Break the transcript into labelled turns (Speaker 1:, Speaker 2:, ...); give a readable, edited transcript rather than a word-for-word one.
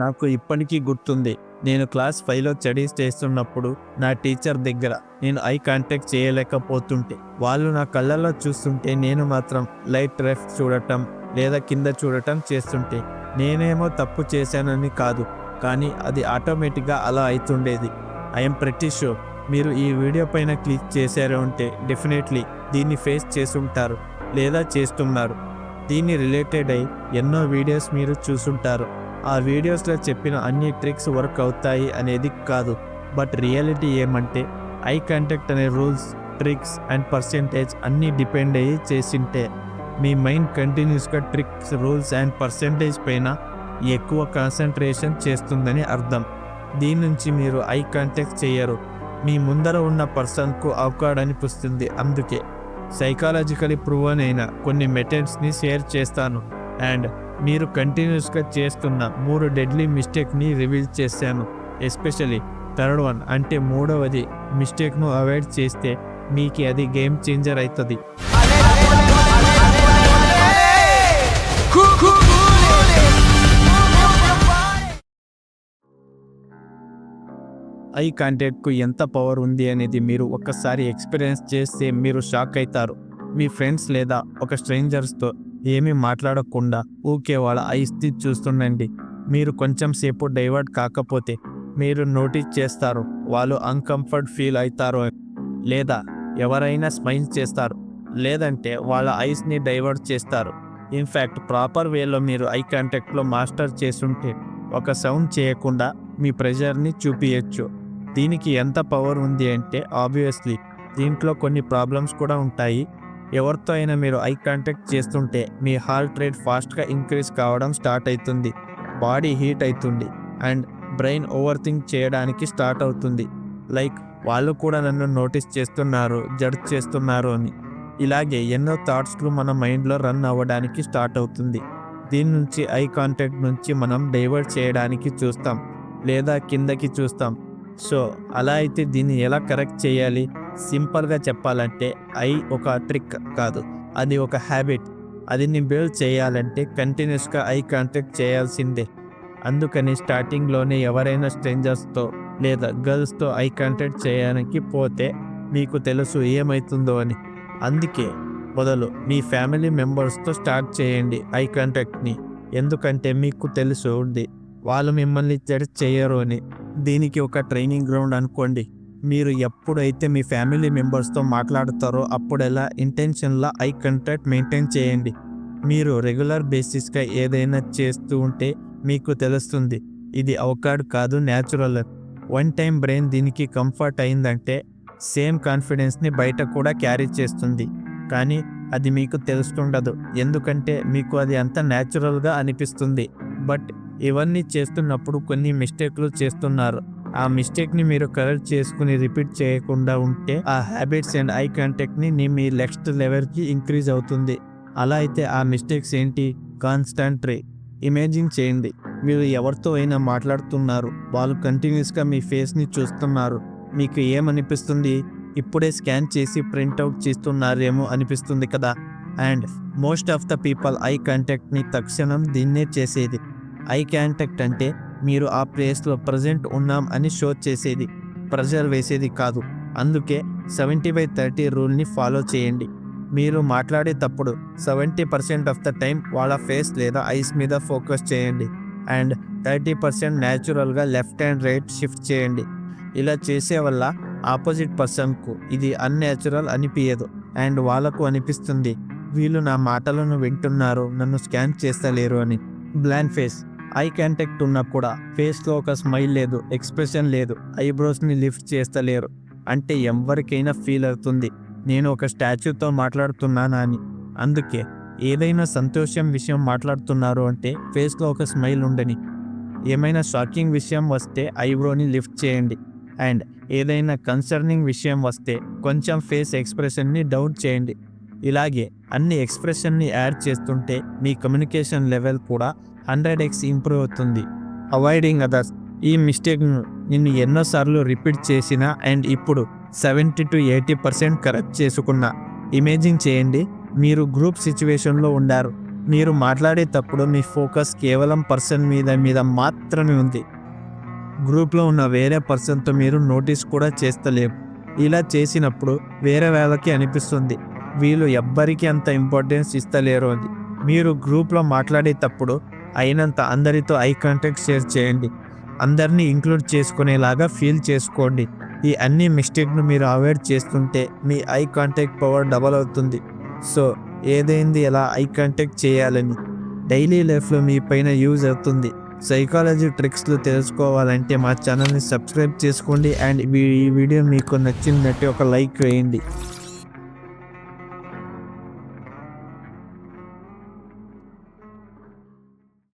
Speaker 1: నాకు ఇప్పటికీ గుర్తుంది. నేను క్లాస్ 5లో స్టడీస్ చేస్తున్నప్పుడు నా టీచర్ దగ్గర నేను ఐ కాంటాక్ట్ చేయలేకపోతుంటే, వాళ్ళు నా కళ్ళల్లో చూస్తుంటే నేను మాత్రం లైట్ లెఫ్ట్ చూడటం లేదా కింద చూడటం చేస్తుంటే, నేనేమో తప్పు చేశానని కాదు, కానీ అది ఆటోమేటిక్గా అలా అవుతుండేది. ఐఎమ్ ప్రెటీ ష్యూర్ మీరు ఈ వీడియో పైన క్లిక్ చేశారు అంటే డెఫినెట్లీ దీన్ని ఫేస్ చేసుంటారు లేదా చేస్తున్నారు. దీన్ని రిలేటెడ్ అయి ఎన్నో వీడియోస్ మీరు చూసుంటారు. ఆ వీడియోస్లో చెప్పిన అన్ని ట్రిక్స్ వర్క్ అవుతాయి అనేది కాదు, బట్ రియాలిటీ ఏమంటే ఐ కాంటాక్ట్ అనే రూల్స్, ట్రిక్స్ అండ్ పర్సెంటేజ్ అన్నీ డిపెండ్ అయ్యి చేసింటే మీ మైండ్ కంటిన్యూస్గా ట్రిక్స్, రూల్స్ అండ్ పర్సెంటేజ్ పైన ఎక్కువ కాన్సన్ట్రేషన్ చేస్తుందని అర్థం. దీని నుంచి మీరు ఐ కాంటాక్ట్ చేయరు, మీ ముందర ఉన్న పర్సన్కు అవకాడనిపిస్తుంది. అందుకే సైకాలజికలీ ప్రూవన్ అయిన కొన్ని మెథడ్స్ని షేర్ చేస్తాను అండ్ మీరు కంటిన్యూస్గా చేస్తున్న 3 డెడ్లీ మిస్టేక్ని రివీల్ చేశాను. ఎస్పెషలీ థర్డ్ వన్ అంటే మూడవది మిస్టేక్ను అవాయిడ్ చేస్తే మీకు అది గేమ్ చేంజర్ అవుతుంది. ఐ కాంటాక్ట్కు ఎంత పవర్ ఉంది అనేది మీరు ఒక్కసారి ఎక్స్పీరియన్స్ చేస్తే మీరు షాక్ అవుతారు. మీ ఫ్రెండ్స్ లేదా ఒక స్ట్రేంజర్స్తో ఏమీ మాట్లాడకుండా ఊకే వాళ్ళ ఐస్ని చూస్తుండండి. మీరు కొంచెం సేపు డైవర్ట్ కాకపోతే మీరు నోటీస్ చేస్తారు వాళ్ళు అన్కంఫర్ట్ ఫీల్ అవుతారు, లేదా ఎవరైనా స్మైల్ చేస్తారు, లేదంటే వాళ్ళ ఐస్ని డైవర్ట్ చేస్తారు. ఇన్ఫ్యాక్ట్ ప్రాపర్ వేలో మీరు ఐ కాంటాక్ట్లో మాస్టర్ చేస్తుంటే ఒక సౌండ్ చేయకుండా మీ ప్రెషర్ని చూపించచ్చు. దీనికి ఎంత పవర్ ఉంది అంటే ఆబ్వియస్లీ దీంట్లో కొన్ని ప్రాబ్లమ్స్ కూడా ఉంటాయి. ఎవరితో అయినా మీరు ఐ కాంటాక్ట్ చేస్తుంటే మీ హార్ట్ రేట్ ఫాస్ట్గా ఇంక్రీజ్ కావడం స్టార్ట్ అవుతుంది, బాడీ హీట్ అవుతుంది అండ్ బ్రెయిన్ ఓవర్ థింక్ చేయడానికి స్టార్ట్ అవుతుంది. లైక్ వాళ్ళు కూడా నన్ను నోటీస్ చేస్తున్నారు, జడ్జ్ చేస్తున్నారు అని. ఇలాగే ఎన్నో థాట్స్లు మన మైండ్లో రన్ అవ్వడానికి స్టార్ట్ అవుతుంది. దీని నుంచి ఐ కాంటాక్ట్ నుంచి మనం డైవర్ట్ చేయడానికి చూస్తాం లేదా కిందకి చూస్తాం. సో అలా అయితే దీన్ని ఎలా కరెక్ట్ చేయాలి? సింపుల్గా చెప్పాలంటే ఐ ఒక ట్రిక్ కాదు, అది ఒక హ్యాబిట్. అది బిల్డ్ చేయాలంటే కంటిన్యూస్గా ఐ కాంటాక్ట్ చేయాల్సిందే. అందుకని స్టార్టింగ్లోనే ఎవరైనా స్ట్రేంజర్స్తో లేదా గర్ల్స్తో ఐ కాంటాక్ట్ చేయడానికి పోతే మీకు తెలుసు ఏమవుతుందో అని. అందుకే మొదలు మీ ఫ్యామిలీ మెంబర్స్తో స్టార్ట్ చేయండి ఐ కాంటాక్ట్ని. ఎందుకంటే మీకు తెలుసు ఉంది వాళ్ళు మిమ్మల్ని జడ్జ్ చేయరు అని. దీనికి ఒక ట్రైనింగ్ గ్రౌండ్ అనుకోండి. మీరు ఎప్పుడైతే మీ ఫ్యామిలీ మెంబర్స్తో మాట్లాడతారో అప్పుడెలా ఇంటెన్షన్లా ఐ కాంటాక్ట్ మెయింటైన్ చేయండి. మీరు రెగ్యులర్ బేసిస్గా ఏదైనా చేస్తూ ఉంటే మీకు తెలుస్తుంది ఇది అవకాడ్ కాదు, న్యాచురల్. వన్ టైం బ్రెయిన్ దీనికి కంఫర్ట్ అయిందంటే సేమ్ కాన్ఫిడెన్స్ని బయట కూడా క్యారీ చేస్తుంది. కానీ అది మీకు తెలుస్తుండదు, ఎందుకంటే మీకు అది అంత న్యాచురల్గా అనిపిస్తుంది. బట్ ఇవన్నీ చేస్తున్నప్పుడు కొన్ని మిస్టేక్లు చేస్తున్నారు. ఆ మిస్టేక్ని మీరు కరెక్ట్ చేసుకుని రిపీట్ చేయకుండా ఉంటే ఆ హ్యాబిట్స్ అండ్ ఐ కాంటాక్ట్ని మీ నెక్స్ట్ లెవెల్కి ఇంక్రీజ్ అవుతుంది. అలా అయితే ఆ మిస్టేక్స్ ఏంటి? కాన్స్టాంట్ ఇమేజిన్ చేయండి. మీరు ఎవరితో అయినా మాట్లాడుతున్నారు, వాళ్ళు కంటిన్యూస్గా మీ ఫేస్ని చూస్తున్నారు. మీకు ఏమనిపిస్తుంది? ఇప్పుడే స్కాన్ చేసి ప్రింట్అవుట్ చేస్తున్నారేమో అనిపిస్తుంది కదా. And most of the people eye కాంటాక్ట్ని తక్షణం దీన్నే చేసేది. ఐ కాంటాక్ట్ అంటే మీరు ఆ ప్లేస్లో ప్రజెంట్ ఉన్నాం అని షో చేసేది, ప్రెజర్ వేసేది కాదు. అందుకే 70/30 రూల్ని ఫాలో చేయండి. మీరు మాట్లాడేటప్పుడు 70% ఆఫ్ ద టైం వాళ్ళ ఫేస్ లేదా ఐస్ మీద ఫోకస్ చేయండి అండ్ 30% న్యాచురల్గా లెఫ్ట్ అండ్ రైట్ షిఫ్ట్ చేయండి. ఇలా చేసే వల్ల ఆపోజిట్ పర్సన్కు ఇది అన్యాచురల్ అనిపించదు అండ్ వాళ్ళకు అనిపిస్తుంది వీళ్ళు నా మాటలను వింటున్నారు, నన్ను స్కాన్ చేస్తలేరు అని. బ్లాంక్ ఫేస్ ఐ కాంటాక్ట్ ఉన్నా కూడా ఫేస్లో ఒక స్మైల్ లేదు, ఎక్స్ప్రెషన్ లేదు, ఐబ్రోస్ని లిఫ్ట్ చేస్తలేరు అంటే ఎవరికైనా ఫీల్ అవుతుంది నేను ఒక స్టాచ్యూతో మాట్లాడుతున్నానా అని. అందుకే ఏదైనా సంతోషం విషయం మాట్లాడుతున్నారు అంటే ఫేస్లో ఒక స్మైల్ ఉండని. ఏమైనా షాకింగ్ విషయం వస్తే ఐబ్రోని లిఫ్ట్ చేయండి అండ్ ఏదైనా కన్సర్నింగ్ విషయం వస్తే కొంచెం ఫేస్ ఎక్స్ప్రెషన్ని డౌన్ చేయండి. ఇలాగే అన్ని ఎక్స్ప్రెషన్ని యాడ్ చేస్తుంటే మీ కమ్యూనికేషన్ లెవెల్ కూడా 100x ఇంప్రూవ్ అవుతుంది. అవాయిడింగ్ అదర్స్ ఈ మిస్టేక్ను నేను ఎన్నోసార్లు రిపీట్ చేసిన అండ్ ఇప్పుడు 70 to 80% కరెక్ట్ చేసుకున్నా. ఇమేజిన్ చేయండి, మీరు గ్రూప్ సిచ్యువేషన్లో ఉండారు, మీరు మాట్లాడేటప్పుడు మీ ఫోకస్ కేవలం పర్సన్ మీద మాత్రమే ఉంది. గ్రూప్లో ఉన్న వేరే పర్సన్తో మీరు నోటీస్ కూడా చేస్తలేరు. ఇలా చేసినప్పుడు వేరే వాళ్ళకి అనిపిస్తుంది వీళ్ళు ఎవ్వరికి అంత ఇంపార్టెన్స్ ఇస్తలేరు అని. మీరు గ్రూప్లో మాట్లాడేటప్పుడు అయినంత అందరితో ఐ కాంటాక్ట్ షేర్ చేయండి. అందరినీ ఇంక్లూడ్ చేసుకునేలాగా ఫీల్ చేసుకోండి. ఈ అన్ని మిస్టేక్ను మీరు అవాయిడ్ చేస్తుంటే me eye contact power double అవుతుంది. సో ఏదైంది ఎలా ఐ కాంటాక్ట్ చేయాలని డైలీ లైఫ్లో మీ పైన యూజ్ అవుతుంది. సైకాలజీ ట్రిక్స్లు తెలుసుకోవాలంటే మా ఛానల్ని సబ్స్క్రైబ్ చేసుకోండి అండ్ ఈ వీడియో మీకు నచ్చినట్టు ఒక లైక్ వేయండి.